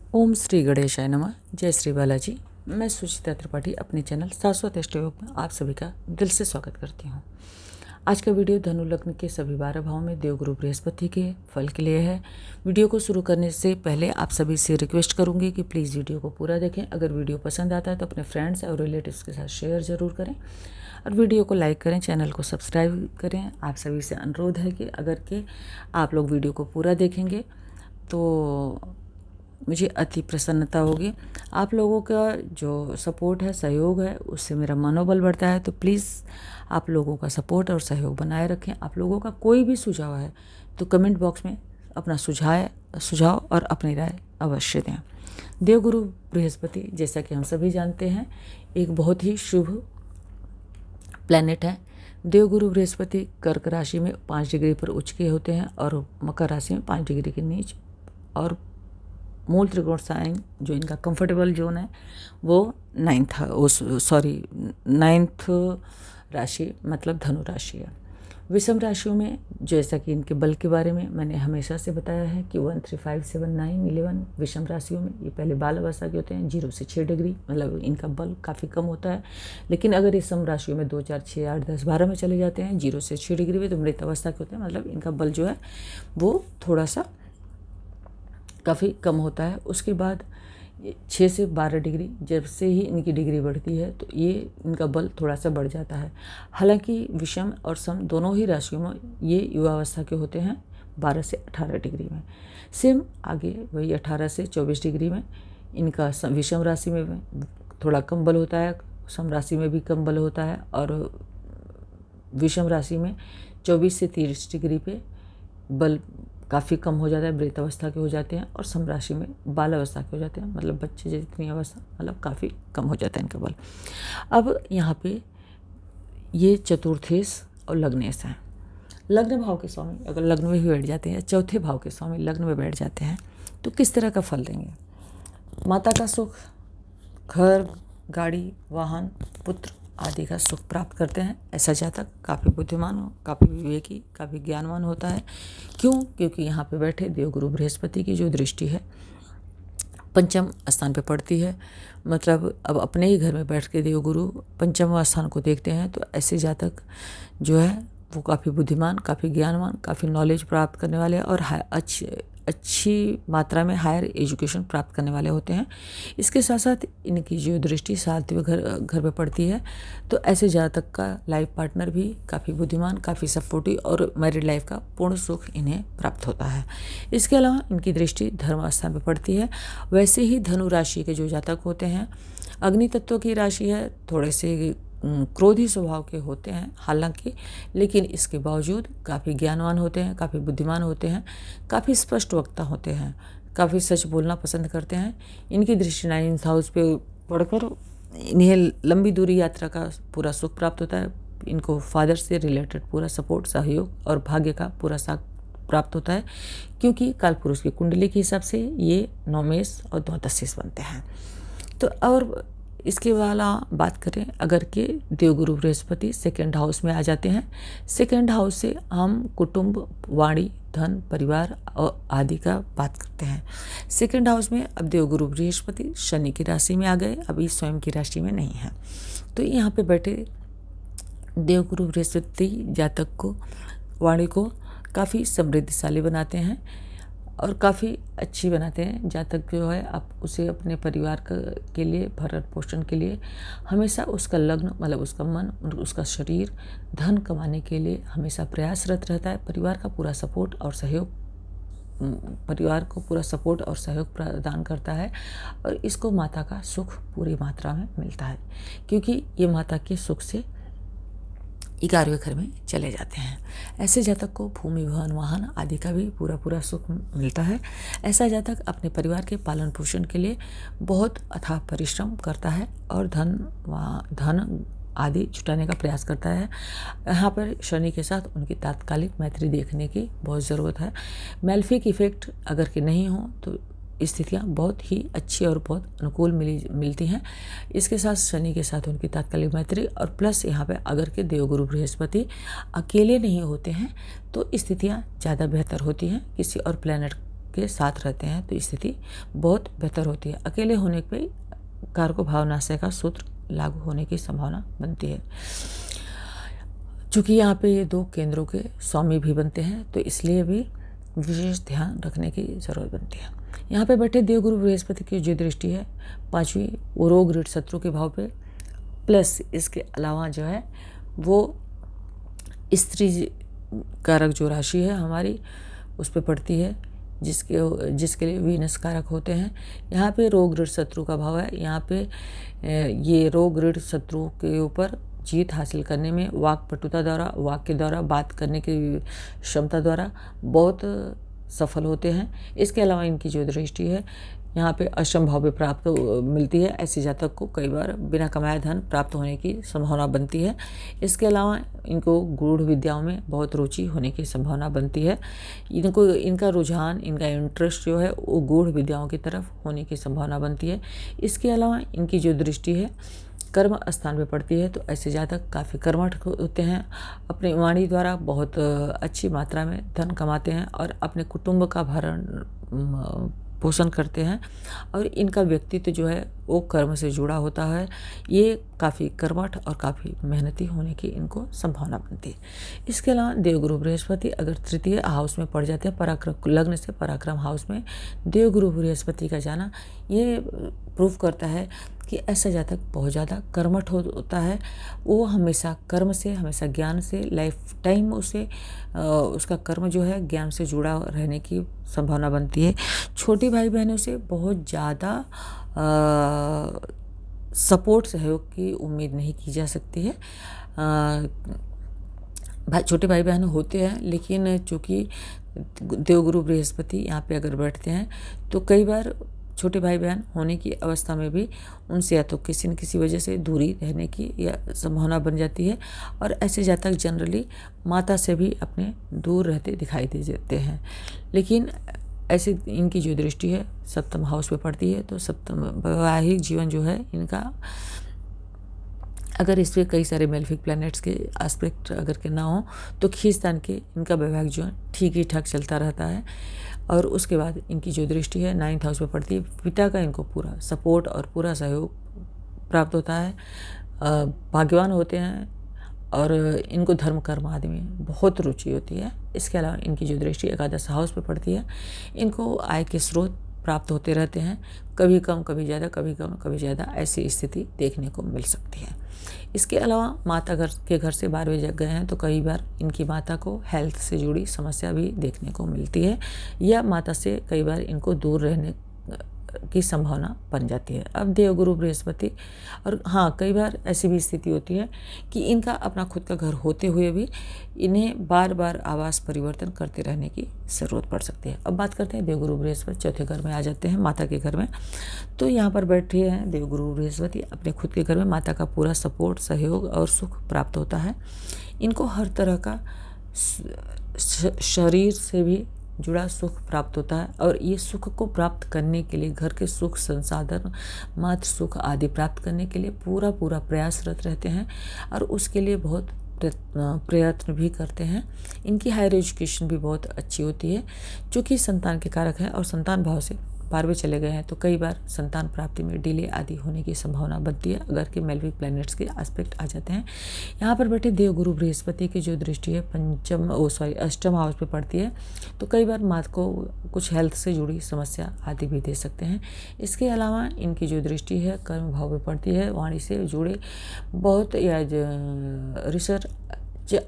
ओम श्री गणेशाय नमः। जय श्री बालाजी। मैं सुचिता त्रिपाठी अपने चैनल शाश्वत अष्टयोग में आप सभी का दिल से स्वागत करती हूँ। आज का वीडियो धनु लग्न के सभी 12 भाव में देवगुरु बृहस्पति के फल के लिए है। वीडियो को शुरू करने से पहले आप सभी से रिक्वेस्ट करूँगी कि प्लीज़ वीडियो को पूरा देखें। अगर वीडियो पसंद आता है तो अपने फ्रेंड्स और रिलेटिव्स के साथ शेयर ज़रूर करें और वीडियो को लाइक करें, चैनल को सब्सक्राइब करें। आप सभी से अनुरोध है कि अगर के आप लोग वीडियो को पूरा देखेंगे तो मुझे अति प्रसन्नता होगी। आप लोगों का जो सपोर्ट है, सहयोग है, उससे मेरा मनोबल बढ़ता है। तो प्लीज़ आप लोगों का सपोर्ट और सहयोग बनाए रखें। आप लोगों का कोई भी सुझाव है तो कमेंट बॉक्स में अपना सुझाव और अपनी राय अवश्य दें। देवगुरु बृहस्पति, जैसा कि हम सभी जानते हैं, एक बहुत ही शुभ प्लैनेट है। देवगुरु बृहस्पति कर्क राशि में 5 डिग्री पर उच्च के होते हैं और मकर राशि में 5 डिग्री के नीच, और मूल त्रिकोण साइन जो इनका कंफर्टेबल जोन है वो नाइन्थ राशि मतलब धनु राशि है। विषम राशियों में जैसा कि इनके बल के बारे में मैंने हमेशा से बताया है कि 1, 3, 5, 7, 9, 11 विषम राशियों में ये पहले बाल अवस्था के होते हैं। 0 से 6 डिग्री मतलब इनका बल काफ़ी कम होता है। लेकिन अगर ये सम राशियों में 2, 4, 6, 8, 10, 12 में चले जाते हैं 0 से 6 डिग्री में, तो मृत अवस्था के होते हैं। मतलब इनका बल जो है वो थोड़ा सा काफ़ी कम होता है। उसके बाद 6 से 12 डिग्री जब से ही इनकी डिग्री बढ़ती है तो ये इनका बल थोड़ा सा बढ़ जाता है। हालांकि विषम और सम दोनों ही राशियों में ये युवावस्था के होते हैं 12 से 18 डिग्री में। सेम आगे वही 18 से 24 डिग्री में इनका विषम राशि में थोड़ा कम बल होता है, सम राशि में भी कम बल होता है, और विषम राशि में 24 से 30 डिग्री पे बल काफ़ी कम हो जाता है, मृत अवस्था के हो जाते हैं, और सम राशि में बाल अवस्था के हो जाते हैं, मतलब बच्चे जितनी अवस्था, मतलब काफ़ी कम हो जाता है इनका बल। अब यहाँ पे ये चतुर्थेश और लग्नेश हैं। लग्न भाव के स्वामी अगर लग्न में भी बैठ जाते हैं, चौथे भाव के स्वामी लग्न में बैठ जाते हैं, तो किस तरह का फल देंगे? माता का सुख, घर, गाड़ी, वाहन, पुत्र आदि का सुख प्राप्त करते हैं। ऐसा जातक काफ़ी बुद्धिमान हो, काफ़ी विवेकी, काफ़ी ज्ञानवान होता है। क्यों? क्योंकि यहाँ पे बैठे देवगुरु बृहस्पति की जो दृष्टि है पंचम स्थान पे पड़ती है। मतलब अब अपने ही घर में बैठ के देवगुरु पंचम स्थान को देखते हैं, तो ऐसे जातक जो है वो काफ़ी बुद्धिमान, काफ़ी ज्ञानवान, काफ़ी नॉलेज प्राप्त करने वाले और अच्छी मात्रा में हायर एजुकेशन प्राप्त करने वाले होते हैं। इसके साथ साथ इनकी जो दृष्टि 7वें घर में पड़ती है, तो ऐसे जातक का लाइफ पार्टनर भी काफ़ी बुद्धिमान, काफ़ी सपोर्टिव और मैरिड लाइफ का पूर्ण सुख इन्हें प्राप्त होता है। इसके अलावा इनकी दृष्टि धर्म स्थान पर पड़ती है। वैसे ही धनु राशि के जो जातक होते हैं, अग्नि तत्व की राशि है, थोड़े से क्रोधी स्वभाव के होते हैं हालांकि, लेकिन इसके बावजूद काफ़ी ज्ञानवान होते हैं, काफ़ी बुद्धिमान होते हैं, काफ़ी स्पष्ट वक्ता होते हैं, काफ़ी सच बोलना पसंद करते हैं। इनकी दृष्टि 9th हाउस पे पढ़कर इन्हें लंबी दूरी यात्रा का पूरा सुख प्राप्त होता है। इनको फादर से रिलेटेड पूरा सपोर्ट, सहयोग और भाग्य का पूरा साथ प्राप्त होता है, क्योंकि कालपुरुष की कुंडली के हिसाब से ये 9 मेष और 2 दशेष बनते हैं। तो और इसके वाला बात करें अगर के देवगुरु बृहस्पति 2nd हाउस में आ जाते हैं। 2nd हाउस से हम कुटुंब, वाणी, धन, परिवार और आदि का बात करते हैं। 2nd हाउस में अब देवगुरु बृहस्पति शनि की राशि में आ गए, अभी स्वयं की राशि में नहीं है। तो यहाँ पे बैठे देवगुरु बृहस्पति जातक को, वाणी को काफ़ी समृद्धशाली बनाते हैं और काफ़ी अच्छी बनाते हैं। जातक जो है आप उसे अपने परिवार के लिए, भरण पोषण के लिए हमेशा उसका लग्न मतलब उसका मन और उसका शरीर धन कमाने के लिए हमेशा प्रयासरत रहता है। परिवार को पूरा सपोर्ट और सहयोग प्रदान करता है, और इसको माता का सुख पूरी मात्रा में मिलता है, क्योंकि ये माता के सुख से 11वें घर में चले जाते हैं। ऐसे जातक को भूमि, भवन, वाहन आदि का भी पूरा सुख मिलता है। ऐसा जातक अपने परिवार के पालन पोषण के लिए बहुत अथाह परिश्रम करता है और धन आदि जुटाने का प्रयास करता है। यहाँ पर शनि के साथ उनकी तात्कालिक मैत्री देखने की बहुत ज़रूरत है। मेलेफिक इफेक्ट अगर के नहीं हो तो स्थितियाँ बहुत ही अच्छी और बहुत अनुकूल मिलती हैं। इसके साथ शनि के साथ उनकी तात्कालिक मैत्री और प्लस यहाँ पे अगर के देवगुरु बृहस्पति अकेले नहीं होते हैं तो स्थितियाँ ज़्यादा बेहतर होती हैं। किसी और प्लैनेट के साथ रहते हैं तो स्थिति बहुत बेहतर होती है। अकेले होने पे कारको भावनाशय का सूत्र लागू होने की संभावना बनती है। चूँकि यहाँ पे ये 2 केंद्रों के स्वामी भी बनते हैं तो इसलिए भी विशेष ध्यान रखने की ज़रूरत बनती है। यहाँ पे बैठे देवगुरु बृहस्पति की जो दृष्टि है 5वीं वो रोग ऋण शत्रु के भाव पे, प्लस इसके अलावा जो है वो स्त्री कारक जो राशि है हमारी उस पर पड़ती है, जिसके लिए वीनस कारक होते हैं। यहाँ पे रोग ऋण शत्रु का भाव है। यहाँ पे ये रोग ऋण शत्रु के ऊपर जीत हासिल करने में वाक्पटुता द्वारा, वाक के द्वारा, बात करने की क्षमता द्वारा बहुत सफल होते हैं। इसके अलावा इनकी जो दृष्टि है यहाँ पे अष्टम भाव में प्राप्त मिलती है। ऐसे जातक को कई बार बिना कमाए धन प्राप्त होने की संभावना बनती है। इसके अलावा इनको गूढ़ विद्याओं में बहुत रुचि होने की संभावना बनती है। इनका रुझान, इनका इंटरेस्ट जो है वो गूढ़ विद्याओं की तरफ होने की संभावना बनती है। इसके अलावा इनकी जो दृष्टि है कर्म स्थान में पड़ती है तो ऐसे जातक काफ़ी कर्मठ होते हैं। अपनी वाणी द्वारा बहुत अच्छी मात्रा में धन कमाते हैं और अपने कुटुंब का भरण पोषण करते हैं और इनका व्यक्तित्व जो है वो कर्म से जुड़ा होता है। ये काफ़ी कर्मठ और काफ़ी मेहनती होने की इनको संभावना बनती है। इसके अलावा देवगुरु बृहस्पति अगर तृतीय हाउस में पड़ जाते हैं, पराक्रम लग्न से पराक्रम हाउस में देवगुरु बृहस्पति का जाना, ये प्रूव करता है कि ऐसा जातक बहुत ज़्यादा कर्मठ होता है। वो हमेशा कर्म से, हमेशा ज्ञान से, लाइफ टाइम उसका कर्म जो है ज्ञान से जुड़ा रहने की संभावना बनती है। छोटी भाई बहनों से बहुत ज़्यादा सपोर्ट, सहयोग की उम्मीद नहीं की जा सकती है। छोटे भाई बहन होते हैं, लेकिन चूँकि देवगुरु बृहस्पति यहाँ पे अगर बैठते हैं तो कई बार छोटे भाई बहन होने की अवस्था में भी उनसे या तो किसी न किसी वजह से दूरी रहने की या संभावना बन जाती है। और ऐसे जातक जनरली माता से भी अपने दूर रहते दिखाई दे देते हैं। लेकिन ऐसे इनकी जो दृष्टि है सप्तम हाउस पे पड़ती है तो सप्तम वैवाहिक जीवन जो है इनका, अगर इस पर कई सारे मेलेफिक प्लैनेट्स के एस्पेक्ट अगर के ना हो तो खींचतान के इनका वैवाहिक जीवन ठीक ही ठाक चलता रहता है। और उसके बाद इनकी जो दृष्टि है 9th हाउस में पड़ती है, पिता का इनको पूरा सपोर्ट और पूरा सहयोग प्राप्त होता है। भाग्यवान होते हैं और इनको धर्म कर्म आदि में बहुत रुचि होती है। इसके अलावा इनकी जो दृष्टि 11th हाउस पे पड़ती है, इनको आय के स्रोत प्राप्त होते रहते हैं, कभी कम कभी ज़्यादा, कभी कम कभी ज़्यादा, ऐसी स्थिति देखने को मिल सकती है। इसके अलावा माता के घर से 12वें जग गए हैं तो कई बार इनकी माता को हेल्थ से जुड़ी समस्या भी देखने को मिलती है या माता से कई बार इनको दूर रहने की संभावना बन जाती है। अब देवगुरु बृहस्पति, और हाँ कई बार ऐसी भी स्थिति होती है कि इनका अपना खुद का घर होते हुए भी इन्हें बार बार आवास परिवर्तन करते रहने की ज़रूरत पड़ सकती है। अब बात करते हैं देवगुरु बृहस्पति चौथे घर में आ जाते हैं, माता के घर में। तो यहाँ पर बैठे हैं देवगुरु बृहस्पति, अपने खुद के घर में माता का पूरा सपोर्ट, सहयोग और सुख प्राप्त होता है। इनको हर तरह का शरीर से भी जुड़ा सुख प्राप्त होता है और ये सुख को प्राप्त करने के लिए, घर के सुख संसाधन, मात्र सुख आदि प्राप्त करने के लिए पूरा प्रयासरत रहते हैं और उसके लिए बहुत प्रयत्न भी करते हैं। इनकी हायर एजुकेशन भी बहुत अच्छी होती है। चूँकि संतान के कारक हैं और संतान भाव से 12वें चले गए हैं तो कई बार संतान प्राप्ति में डिले आदि होने की संभावना बनती है अगर के मेलेफिक प्लैनेट्स के एस्पेक्ट आ जाते हैं। यहाँ पर बैठे देवगुरु बृहस्पति की जो दृष्टि है अष्टम हाउस पे पड़ती है तो कई बार माता को कुछ हेल्थ से जुड़ी समस्या आदि भी दे सकते हैं। इसके अलावा इनकी जो दृष्टि है कर्म भाव पे पड़ती है, वाणी से जुड़े बहुत या रिसर्च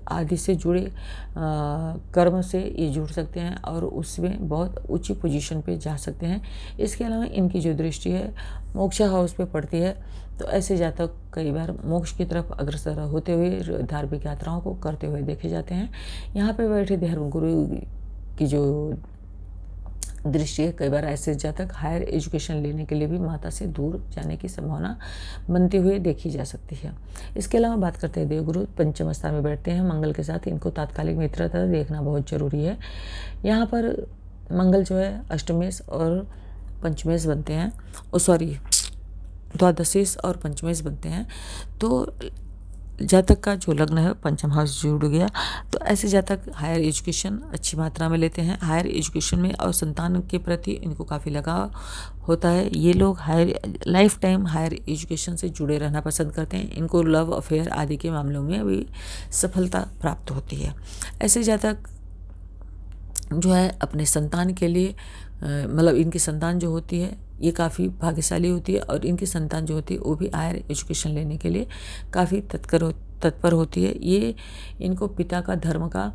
आदि से जुड़े कर्म से ये जुड़ सकते हैं और उसमें बहुत ऊंची पोजीशन पे जा सकते हैं। इसके अलावा इनकी जो दृष्टि है मोक्ष हाउस पे पड़ती है तो ऐसे जातक कई बार मोक्ष की तरफ अग्रसर होते हुए धार्मिक यात्राओं को करते हुए देखे जाते हैं। यहाँ पे बैठे धर्मगुरु की जो दृष्टि है कई बार ऐसे जातक हायर एजुकेशन लेने के लिए भी माता से दूर जाने की संभावना बनती हुई देखी जा सकती है। इसके अलावा बात करते हैं देवगुरु पंचम स्थान में बैठते हैं मंगल के साथ, इनको तात्कालिक मित्रता देखना बहुत जरूरी है। यहाँ पर मंगल जो है अष्टमेश और पंचमेश बनते हैं, द्वादशेश और पंचमेश बनते हैं। तो जातक का जो लग्न है पंचम हाउस जुड़ गया, तो ऐसे जातक हायर एजुकेशन अच्छी मात्रा में लेते हैं। हायर एजुकेशन में और संतान के प्रति इनको काफ़ी लगाव होता है। ये लोग higher lifetime higher education से जुड़े रहना पसंद करते हैं। इनको लव अफेयर आदि के मामलों में भी सफलता प्राप्त होती है। ऐसे जातक जो है अपने संतान के लिए मतलब इनकी संतान जो होती है ये काफ़ी भाग्यशाली होती है, और इनकी संतान जो होती है वो भी हायर एजुकेशन लेने के लिए काफ़ी तत्पर होती है। ये इनको पिता का धर्म का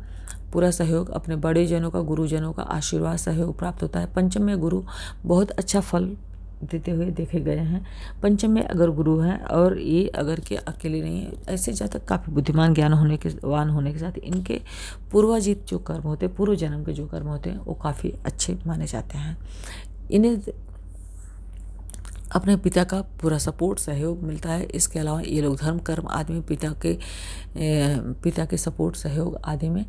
पूरा सहयोग, अपने बड़े जनों का, गुरुजनों का आशीर्वाद सहयोग प्राप्त होता है। पंचम में गुरु बहुत अच्छा फल देते हुए देखे गए हैं। पंचम में अगर गुरु हैं और ये अगर के अकेले नहीं है, ऐसे जातक काफ़ी बुद्धिमान वान होने के साथ इनके पूर्वाजीत जो कर्म होते हैं, पूर्व जन्म के जो कर्म होते हैं वो काफ़ी अच्छे माने जाते हैं। इन्हें अपने पिता का पूरा सपोर्ट सहयोग मिलता है। इसके अलावा ये लोग धर्म कर्म आदि में पिता के सपोर्ट सहयोग आदि में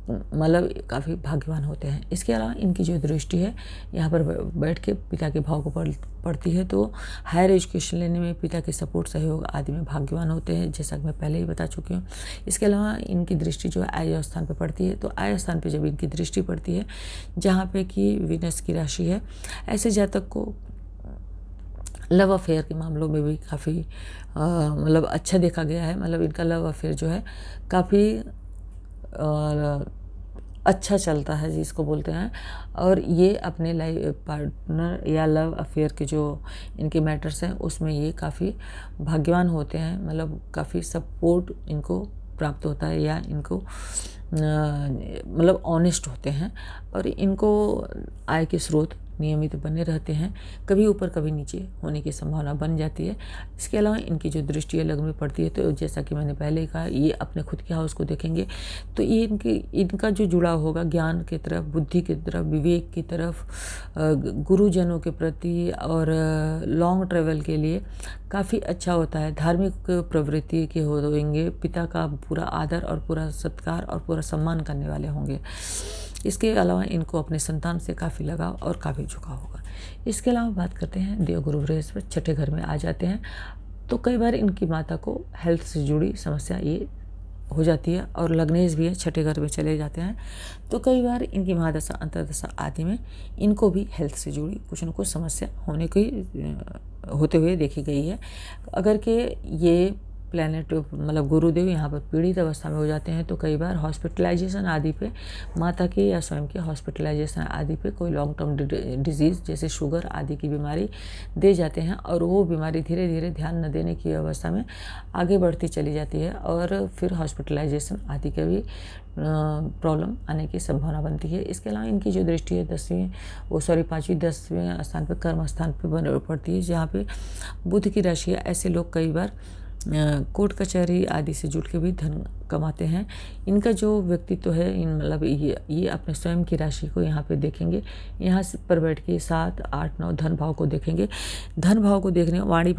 मतलब काफ़ी भाग्यवान होते हैं। इसके अलावा इनकी जो दृष्टि है यहाँ पर बैठ के पिता के भाव को पढ़ती है, तो हायर एजुकेशन लेने में पिता के सपोर्ट सहयोग आदि में भाग्यवान होते हैं, जैसा कि मैं पहले ही बता चुकी हूँ। इसके अलावा इनकी दृष्टि जो है आय स्थान पर पड़ती है, तो आय स्थान पर जब इनकी दृष्टि पड़ती है जहाँ पे कि वीनस की राशि है, ऐसे जातक को लव अफेयर के मामलों में भी काफ़ी मतलब अच्छा देखा गया है। मतलब इनका लव अफेयर जो है काफ़ी अच्छा चलता है जिसको बोलते हैं, और ये अपने लाइफ पार्टनर या लव अफेयर के जो इनके मैटर्स हैं उसमें ये काफ़ी भाग्यवान होते हैं। मतलब काफ़ी सपोर्ट इनको प्राप्त होता है, या इनको मतलब ऑनेस्ट होते हैं, और इनको आय के स्रोत नियमित बने रहते हैं। कभी ऊपर कभी नीचे होने की संभावना बन जाती है। इसके अलावा इनकी जो दृष्टि है लग्न में पड़ती है, तो जैसा कि मैंने पहले ही कहा, ये अपने खुद के हाउस को देखेंगे, तो ये इनका जो जुड़ाव होगा ज्ञान की तरफ, बुद्धि की तरफ, विवेक की तरफ, गुरुजनों के प्रति और लॉन्ग ट्रेवल के लिए काफ़ी अच्छा होता है। धार्मिक प्रवृत्ति के होंगे, पिता का पूरा आदर और पूरा सत्कार और पूरा सम्मान करने वाले होंगे। इसके अलावा इनको अपने संतान से काफ़ी लगाव और काफ़ी झुकाव होगा। इसके अलावा बात करते हैं देवगुरु बृहस्पति छठे घर में आ जाते हैं, तो कई बार इनकी माता को हेल्थ से जुड़ी समस्या ये हो जाती है, और लग्नेश भी है छठे घर में चले जाते हैं, तो कई बार इनकी महादशा अंतर्दशा आदि में इनको भी हेल्थ से जुड़ी कुछ न कुछ समस्या होते हुए देखी गई है। अगर के ये प्लैनेट मतलब गुरुदेव यहाँ पर पीड़ित अवस्था में हो जाते हैं, तो कई बार हॉस्पिटलाइजेशन आदि पे, माता के या स्वयं के हॉस्पिटलाइजेशन आदि पे कोई लॉन्ग टर्म डिजीज़ जैसे शुगर आदि की बीमारी दे जाते हैं, और वो बीमारी धीरे धीरे ध्यान न देने की अवस्था में आगे बढ़ती चली जाती है, और फिर हॉस्पिटलाइजेशन आदि का भी प्रॉब्लम आने की संभावना बनती है। इसके अलावा इनकी जो दृष्टि है 5वीं 10वें स्थान पर कर्म स्थान पर पड़ती है, जहाँ पे बुध की राशि है। ऐसे लोग कई बार कोर्ट कचहरी आदि से जुड़ के भी धन कमाते हैं। इनका जो व्यक्तित्व है मतलब ये अपने स्वयं की राशि को यहाँ पे देखेंगे, यहाँ पर बैठ के 7, 8, 9 धन भाव को देखेंगे। धन भाव को देखने वाणी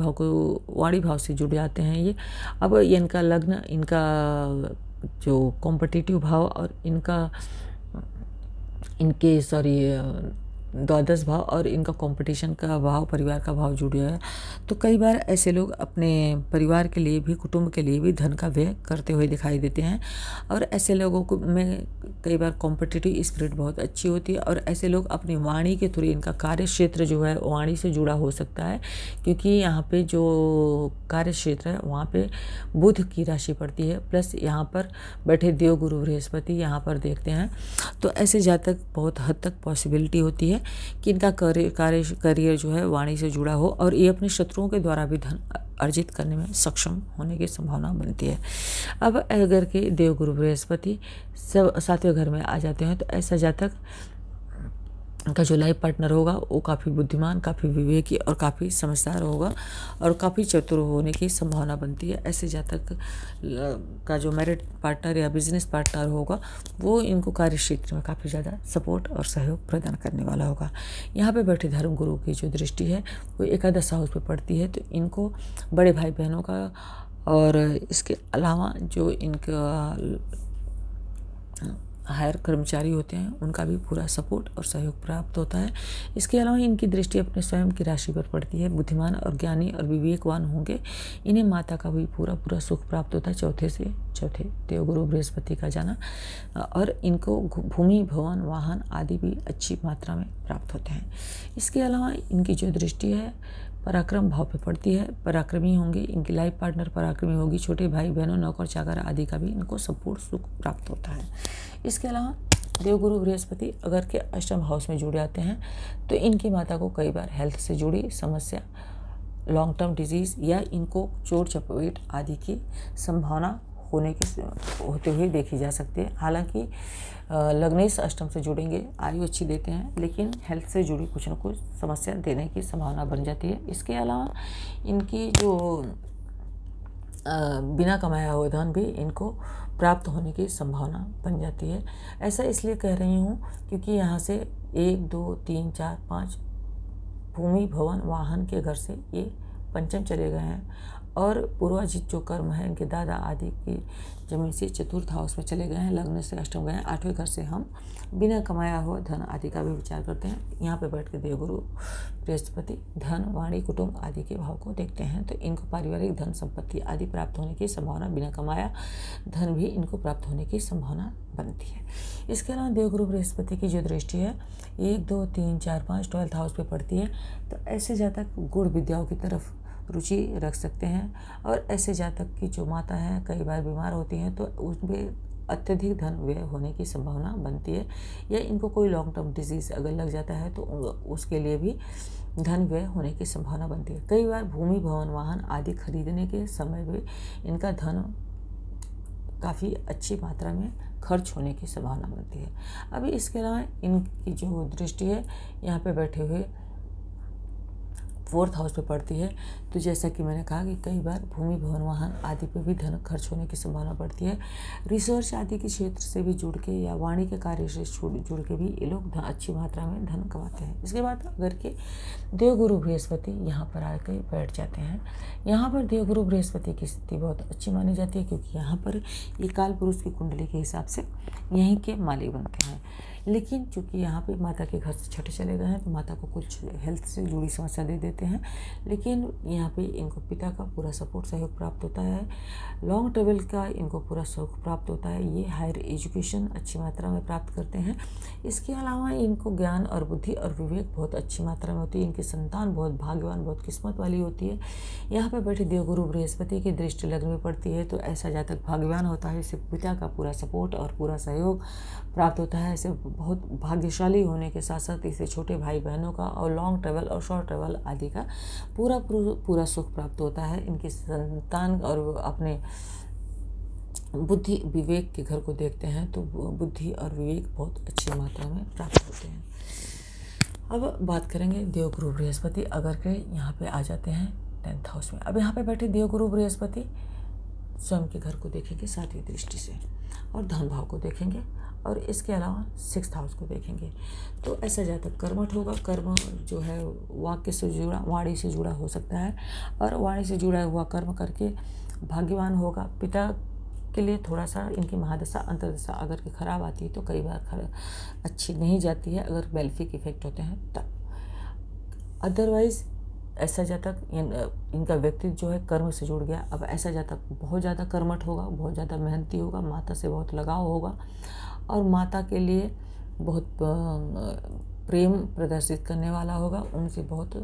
भाव से जुड़ जाते हैं ये। अब इनका लग्न, इनका जो कॉम्पिटिटिव भाव और इनके द्वादश भाव और इनका कंपटीशन का भाव, परिवार का भाव जुड़ गया है, तो कई बार ऐसे लोग अपने परिवार के लिए भी, कुटुंब के लिए भी धन का व्यय करते हुए दिखाई देते हैं। और ऐसे लोगों को में कई बार कॉम्पिटिटिव स्पिरिट बहुत अच्छी होती है, और ऐसे लोग अपनी वाणी के थ्रू, इनका कार्य क्षेत्र जो है वाणी से जुड़ा हो सकता है, क्योंकि यहाँ पे जो कार्य क्षेत्र है वहाँ पे बुध की राशि पड़ती है, प्लस यहाँ पर बैठे देव गुरु बृहस्पति यहाँ पर देखते हैं, तो ऐसे जातक बहुत हद तक पॉसिबिलिटी होती है कि इनका करियर जो है वाणी से जुड़ा हो, और ये अपने शत्रुओं के द्वारा भी धन अर्जित करने में सक्षम होने की संभावना बनती है। अब अगर के देवगुरु बृहस्पति 7वें घर में आ जाते हैं, तो ऐसा जातक का जो लाइफ पार्टनर होगा वो काफ़ी बुद्धिमान, काफ़ी विवेकी और काफ़ी समझदार होगा, और काफ़ी चतुर होने की संभावना बनती है। ऐसे जातक का जो मैरिड पार्टनर या बिजनेस पार्टनर होगा वो इनको कार्य क्षेत्र में काफ़ी ज़्यादा सपोर्ट और सहयोग प्रदान करने वाला होगा। यहाँ पे बैठे धर्म गुरु की जो दृष्टि है वो एकादश हाउस पे पड़ती है, तो इनको बड़े भाई बहनों का, और इसके अलावा जो इनका हायर कर्मचारी होते हैं उनका भी पूरा सपोर्ट और सहयोग प्राप्त होता है। इसके अलावा इनकी दृष्टि अपने स्वयं की राशि पर पड़ती है। बुद्धिमान और ज्ञानी और विवेकवान होंगे। इन्हें माता का भी पूरा सुख प्राप्त होता है चौथे देवगुरु बृहस्पति का जाना। और इनको भूमि भवन वाहन आदि भी अच्छी मात्रा में प्राप्त होते हैं। इसके अलावा इनकी जो दृष्टि है पराक्रम भाव पे पड़ती है। पराक्रमी होंगे, इनकी लाइफ पार्टनर पराक्रमी होगी। छोटे भाई बहनों नौकर चाकर आदि का भी इनको संपूर्ण सुख प्राप्त होता है। इसके अलावा देवगुरु बृहस्पति अगर के अष्टम हाउस में जुड़ जाते हैं तो इनकी माता को कई बार हेल्थ से जुड़ी समस्या, लॉन्ग टर्म डिजीज़ या इनको चोट चपेट आदि की संभावना होते हुए देखी जा सकती है। हालांकि लग्नेश अष्टम से जुड़ेंगे, आयु अच्छी देते हैं, लेकिन हेल्थ से जुड़ी कुछ न कुछ समस्या देने की संभावना बन जाती है। इसके अलावा इनकी जो बिना कमाया हुआ धन भी इनको प्राप्त होने की संभावना बन जाती है। ऐसा इसलिए कह रही हूँ क्योंकि यहाँ से 1 2 3 4 5 भूमि भवन वाहन के घर से ये पंचम चले गए हैं और पूर्वाजित जो कर्म है इनके दादा आदि की जमीन से चतुर्थ हाउस में चले गए हैं। लग्न से अष्टम गए हैं। 8वें घर से हम बिना कमाया हुआ धन आदि का भी विचार करते हैं। यहाँ पे बैठ के देवगुरु बृहस्पति धन वाणी कुटुंब आदि के भाव को देखते हैं तो इनको पारिवारिक धन संपत्ति आदि प्राप्त होने की संभावना, बिना कमाया धन भी इनको प्राप्त होने की संभावना बनती है। इसके अलावा देवगुरु बृहस्पति की जो दृष्टि है 1 2 3 4 5 12th हाउस पे पड़ती है तो ऐसे जातक गुण विद्याओं की तरफ रुचि रख सकते हैं। और ऐसे जातक की जो माता है कई बार बीमार होती हैं तो उसमें अत्यधिक धन व्यय होने की संभावना बनती है। या इनको कोई लॉन्ग टर्म डिजीज़ अगर लग जाता है तो उसके लिए भी धन व्यय होने की संभावना बनती है। कई बार भूमि भवन वाहन आदि खरीदने के समय भी इनका धन काफ़ी अच्छी मात्रा में खर्च होने की संभावना बनती है। अभी इसके अलावा इनकी जो दृष्टि है यहाँ पे बैठे हुए 4th हाउस पे पड़ती है तो जैसा कि मैंने कहा कि कई बार भूमि भवन वाहन आदि पे भी धन खर्च होने की संभावना बढ़ती है। रिसर्च आदि के क्षेत्र से भी जुड़ के या वाणी के कार्य से जुड़ के भी ये लोग अच्छी मात्रा में धन कमाते हैं। इसके बाद अगर के देवगुरु बृहस्पति यहाँ पर आकर बैठ जाते हैं, यहाँ पर देवगुरु बृहस्पति की स्थिति बहुत अच्छी मानी जाती है क्योंकि यहाँ पर ये काल पुरुष की कुंडली के हिसाब से यहीं के मालिक बनते हैं। लेकिन चूंकि यहाँ पे माता के घर से छठे चले गए हैं तो माता को कुछ हेल्थ से जुड़ी समस्या दे देते हैं, लेकिन यहाँ पे इनको पिता का पूरा सपोर्ट सहयोग प्राप्त होता है। लॉन्ग ट्रेवल का इनको पूरा सुख प्राप्त होता है। ये हायर एजुकेशन अच्छी मात्रा में प्राप्त करते हैं। इसके अलावा इनको ज्ञान और बुद्धि और विवेक बहुत अच्छी मात्रा में होती है। इनकी संतान बहुत भाग्यवान, बहुत किस्मत वाली होती है। यहाँ पे बैठे देवगुरु बृहस्पति की दृष्टि लग्न में पड़ती है तो ऐसा जातक भाग्यवान होता है। इसे पिता का पूरा सपोर्ट और पूरा सहयोग प्राप्त होता है। इसे बहुत भाग्यशाली होने के साथ साथ इसे छोटे भाई बहनों का और लॉन्ग ट्रैवल और शॉर्ट ट्रैवल आदि का पूरा सुख प्राप्त होता है। इनकी संतान और अपने बुद्धि विवेक के घर को देखते हैं तो बुद्धि और विवेक बहुत अच्छी मात्रा में प्राप्त होते हैं। अब बात करेंगे देवगुरु बृहस्पति अगर के यहाँ पे आ जाते हैं 10th हाउस में। अब यहाँ पे बैठे देवगुरु बृहस्पति स्वयं के घर को देखेंगे 7वीं दृष्टि से और धन भाव को देखेंगे और इसके अलावा 6th हाउस को देखेंगे तो ऐसा जातक कर्मठ होगा। कर्म जो है वाक्य से जुड़ा, वाणी से जुड़ा हो सकता है और वाणी से जुड़ा हुआ कर्म करके भाग्यवान होगा। पिता के लिए थोड़ा सा इनकी महादशा अंतर्दशा अगर की खराब आती है तो कई बार अच्छी नहीं जाती है अगर बेनिफिक इफेक्ट होते हैं तब। अदरवाइज ऐसा जातक इनका व्यक्तित्व जो है कर्म से जुड़ गया। अब ऐसा जातक बहुत ज़्यादा कर्मठ होगा, बहुत ज़्यादा मेहनती होगा, माता से बहुत लगाव होगा और माता के लिए बहुत प्रेम प्रदर्शित करने वाला होगा। उनसे बहुत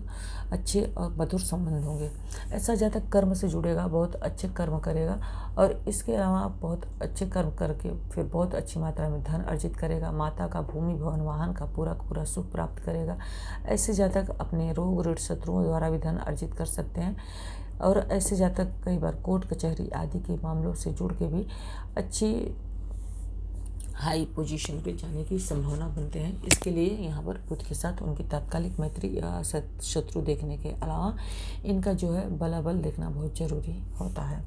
अच्छे और मधुर संबंध होंगे। ऐसा जातक कर्म से जुड़ेगा, बहुत अच्छे कर्म करेगा और इसके अलावा बहुत अच्छे कर्म करके फिर बहुत अच्छी मात्रा में धन अर्जित करेगा। माता का भूमि भवन वाहन का पूरा सुख प्राप्त करेगा। ऐसे जातक अपने रोग ऋण शत्रुओं द्वारा भी धन अर्जित कर सकते हैं और ऐसे जातक कई बार कोर्ट कचहरी आदि के मामलों से जुड़ के भी अच्छी हाई पोजीशन पे जाने की संभावना बनते हैं। इसके लिए यहाँ पर बुध के साथ उनकी तात्कालिक मैत्री या शत्रु देखने के अलावा इनका जो है बलाबल देखना बहुत ज़रूरी होता है।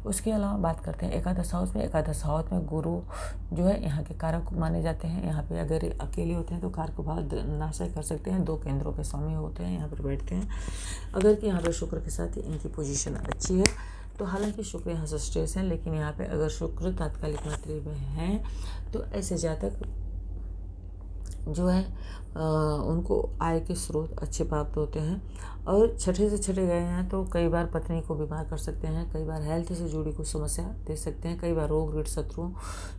उसके अलावा बात करते हैं एकादश हाउस में। एकादश हाउस में गुरु जो है यहाँ के कारक माने जाते हैं। यहाँ पे अगर अकेले होते हैं तो कारक भाव नाशा कर सकते हैं। 2 केंद्रों के स्वामी होते हैं, यहाँ पर बैठते हैं। अगर कि यहाँ पर शुक्र के साथ इनकी पोजीशन अच्छी है तो हालांकि शुक्र यहाँ से स्ट्रेस है, लेकिन यहाँ पे अगर शुक्र तात्कालिक मैत्री में है तो ऐसे जातक जो है उनको आय के स्रोत अच्छे प्राप्त होते हैं। और छठे से छठे गए हैं तो कई बार पत्नी को बीमार कर सकते हैं, कई बार हेल्थ से जुड़ी कुछ समस्या दे सकते हैं, कई बार रोग ऋण शत्रुओं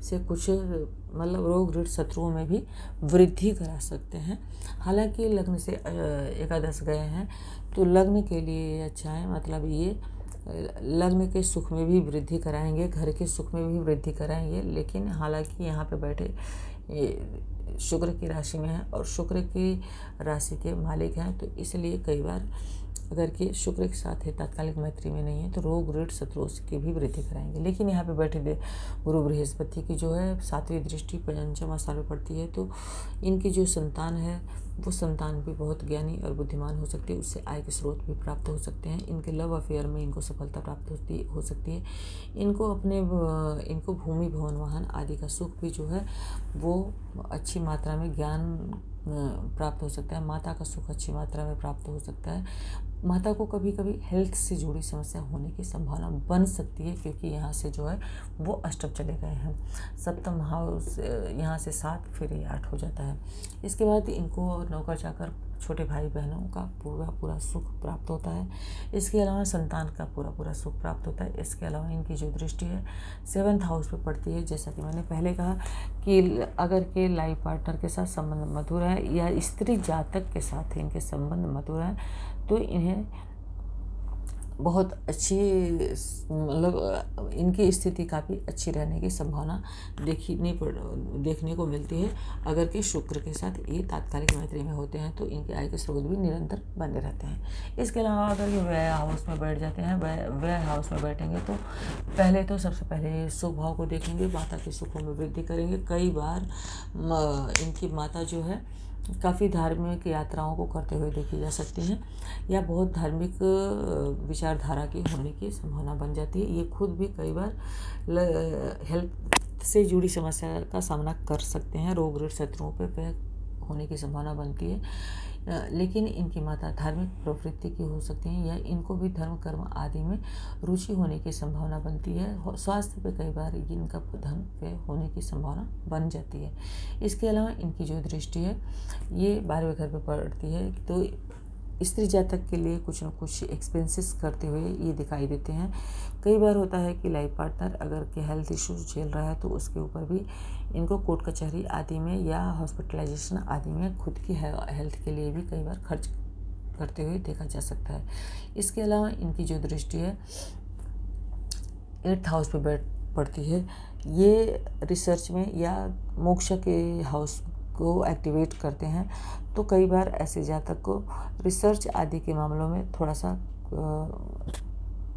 से कुछ मतलब रोग ऋण शत्रुओं में भी वृद्धि करा सकते हैं। हालांकि लग्न से एकादश गए हैं तो लग्न के लिए अच्छा है, मतलब ये लग्न के सुख में भी वृद्धि कराएंगे, घर के सुख में भी वृद्धि कराएंगे। लेकिन हालांकि यहाँ पे बैठे शुक्र की राशि में है और शुक्र की राशि के मालिक हैं, तो इसलिए कई बार अगर कि शुक्र के साथ है तात्कालिक मैत्री में नहीं है तो रोग ऋण शत्रुओं की भी वृद्धि कराएंगे। लेकिन यहाँ पे बैठे गुरु बृहस्पति की जो है 7वीं दृष्टि पंचम स्थान में पड़ती है, तो इनकी जो संतान है वो संतान भी बहुत ज्ञानी और बुद्धिमान हो सकती है, उससे आय के स्रोत भी प्राप्त हो सकते हैं। इनके लव अफेयर में इनको सफलता प्राप्त हो सकती है। इनको भूमि भवन वाहन आदि का सुख भी जो है वो अच्छी मात्रा में ज्ञान प्राप्त हो सकता है। माता का सुख अच्छी मात्रा में प्राप्त हो सकता है। माता को कभी कभी हेल्थ से जुड़ी समस्या होने की संभावना बन सकती है, क्योंकि यहाँ से जो है वो अष्टम चले गए हैं। सप्तम हाउस यहाँ से 7 फिर ये 8 हो जाता है। इसके बाद इनको नौकर चाकर छोटे भाई बहनों का पूरा सुख प्राप्त होता है। इसके अलावा संतान का पूरा सुख प्राप्त होता है। इसके अलावा इनकी जो दृष्टि है 7th हाउस पे पड़ती है। जैसा कि मैंने पहले कहा कि अगर के लाइफ पार्टनर के साथ संबंध मधुर है या स्त्री जातक के साथ इनके संबंध मधुर है तो इन्हें बहुत अच्छी मतलब इनकी स्थिति काफ़ी अच्छी रहने की संभावना देखने को मिलती है। अगर कि शुक्र के साथ ये तात्कालिक मैत्री में होते हैं तो इनके आय के स्रोत भी निरंतर बने रहते हैं। इसके अलावा अगर ये व्यय हाउस में बैठ जाते हैं, व्यय हाउस में बैठेंगे तो पहले तो सबसे पहले सुख भाव को देखेंगे, माता के सुखों में वृद्धि करेंगे। कई बार इनकी माता जो है काफ़ी धार्मिक यात्राओं को करते हुए देखी जा सकती हैं या बहुत धार्मिक विचारधारा की होने की संभावना बन जाती है। ये खुद भी कई बार हेल्थ से जुड़ी समस्या का सामना कर सकते हैं, रोग ऋण शत्रुओं पे होने की संभावना बनती है। लेकिन इनकी माता धार्मिक प्रवृत्ति की हो सकती हैं या इनको भी धर्म कर्म आदि में रुचि होने की संभावना बनती है। स्वास्थ्य पे कई बार इनका धन व्यय होने की संभावना बन जाती है। इसके अलावा इनकी जो दृष्टि है ये 12वें घर पे पड़ती है, तो स्त्री जातक के लिए कुछ न कुछ एक्सपेंसेस करते हुए ये दिखाई देते हैं। कई बार होता है कि लाइफ पार्टनर अगर के हेल्थ इश्यूज झेल रहा है तो उसके ऊपर भी इनको कोर्ट कचहरी आदि में या हॉस्पिटलाइजेशन आदि में खुद की हेल्थ के लिए भी कई बार खर्च करते हुए देखा जा सकता है। इसके अलावा इनकी जो दृष्टि है 8th हाउस पे पड़ती है, ये रिसर्च में या मोक्ष के हाउस को एक्टिवेट करते हैं। तो कई बार ऐसे जातक को रिसर्च आदि के मामलों में थोड़ा सा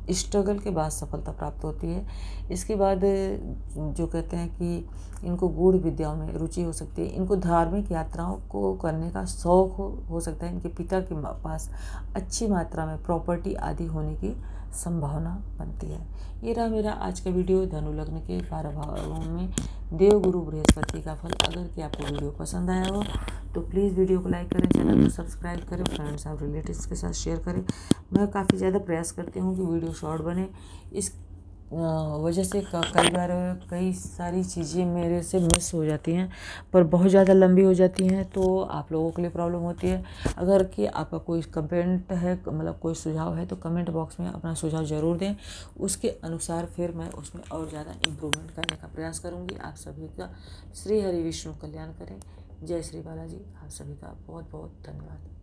स्ट्रगल के बाद सफलता प्राप्त होती है। इसके बाद जो कहते हैं कि इनको गूढ़ विद्याओं में रुचि हो सकती है। इनको धार्मिक यात्राओं को करने का शौक हो सकता है। इनके पिता के पास अच्छी मात्रा में प्रॉपर्टी आदि होने की संभावना बनती है। ये रहा मेरा आज का वीडियो धनु लग्न के 12 भावों में देव गुरु बृहस्पति का फल। अगर कि आपको वीडियो पसंद आया हो तो प्लीज़ वीडियो को लाइक करें, चैनल को सब्सक्राइब करें, फ्रेंड्स और रिलेटिव्स के साथ शेयर करें। मैं काफ़ी ज़्यादा प्रयास करती हूँ कि वीडियो शॉर्ट बने। इस वजह से कई बार कई सारी चीज़ें मेरे से मिस हो जाती हैं, पर बहुत ज़्यादा लंबी हो जाती हैं तो आप लोगों के लिए प्रॉब्लम होती है। अगर कि आपका कोई कमेंट है, मतलब कोई सुझाव है तो कमेंट बॉक्स में अपना सुझाव ज़रूर दें। उसके अनुसार फिर मैं उसमें और ज़्यादा इम्प्रूवमेंट करने का प्रयास करूँगी। आप सभी का श्री हरि विष्णु कल्याण करें। जय श्री बालाजी। आप सभी का बहुत बहुत धन्यवाद।